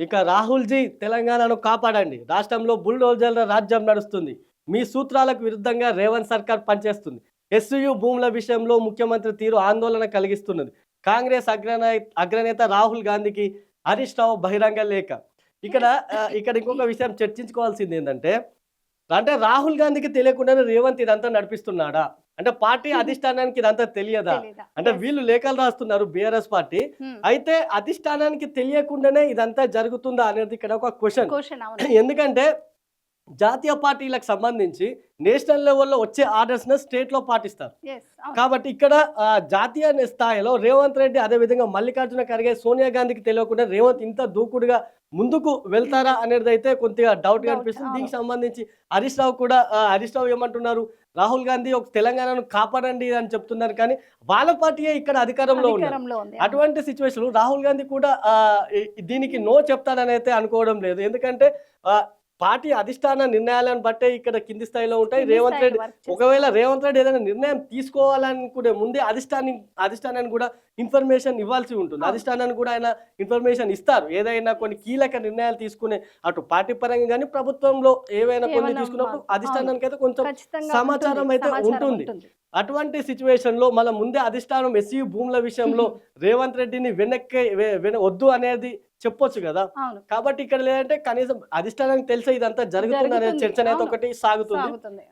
ఇక రాహుల్జీ తెలంగాణను కాపాడండి, రాష్ట్రంలో బుల్డోజర్ల రాజ్యం నడుస్తుంది, మీ సూత్రాలకు విరుద్ధంగా రేవంత్ సర్కార్ పనిచేస్తుంది, ఎస్యు భూముల విషయంలో ముఖ్యమంత్రి తీరు ఆందోళన కలిగిస్తున్నది, కాంగ్రెస్ అగ్రనేత రాహుల్ గాంధీకి హరీష్ రావు బహిరంగ లేఖ. ఇక్కడ ఇక్కడ ఇంకొక విషయం చర్చించుకోవాల్సింది ఏంటంటే, అంటే రాహుల్ గాంధీకి తెలియకుండానే రేవంత్ ఇదంతా నడిపిస్తున్నాడా, అంటే పార్టీ అధిష్టానానికి ఇదంతా తెలియదా, అంటే వీళ్ళు లేఖలు రాస్తున్నారు బీఆర్ఎస్ పార్టీ, అయితే అధిష్టానానికి తెలియకుండానే ఇదంతా జరుగుతుందా అనేది ఇక్కడ ఒక క్వశ్చన్. ఎందుకంటే జాతీయ పార్టీలకు సంబంధించి నేషనల్ లెవెల్లో వచ్చే ఆర్డర్స్ స్టేట్ లో పాటిస్తారు. కాబట్టి ఇక్కడ జాతీయ స్థాయిలో రేవంత్ రెడ్డి, అదే విధంగా మల్లికార్జున ఖర్గే, సోనియా గాంధీకి తెలియకుండా రేవంత్ ఇంత దూకుడుగా ముందుకు వెళ్తారా అనేది అయితే కొద్దిగా డౌట్ గా అనిపిస్తుంది. దీనికి సంబంధించి హరీష్ రావు ఏమంటున్నారు, రాహుల్ గాంధీ ఒక తెలంగాణను కాపాడండి అని చెప్తున్నారు, కానీ వాళ్ళ పార్టీయే ఇక్కడ అధికారంలో ఉంది. అటువంటి సిచ్యువేషన్ రాహుల్ గాంధీ కూడా దీనికి నో చెప్తాడని అయితే అనుకోవడం లేదు. ఎందుకంటే పార్టీ అధిష్టాన నిర్ణయాలను బట్టే ఇక్కడ కింది స్థాయిలో ఉంటాయి. ఒకవేళ రేవంత్ రెడ్డి ఏదైనా నిర్ణయం తీసుకోవాలనుకునే ముందే అధిష్టానాన్ని కూడా ఇన్ఫర్మేషన్ ఇవ్వాల్సి ఉంటుంది. అధిష్టానాన్ని కూడా ఆయన ఇన్ఫర్మేషన్ ఇస్తారు. ఏదైనా కొన్ని కీలక నిర్ణయాలు తీసుకునే అటు పార్టీ పరంగా కానీ ప్రభుత్వంలో ఏవైనా కొన్ని తీసుకున్నప్పుడు అధిష్టానానికి అయితే కొంచెం సమాచారం అయితే ఉంటుంది. అటువంటి సిచ్యువేషన్ లో మళ్ళీ ముందే అధిష్టానం ఎస్యు భూముల విషయంలో రేవంత్ రెడ్డిని వద్దు అనేది చెప్పొచ్చు కదా. కాబట్టి ఇక్కడ లేదంటే కనీసం అధిష్టానానికి తెలిసే ఇదంతా జరుగుతుంది అనే చర్చ అయితే ఒకటి సాగుతుంది.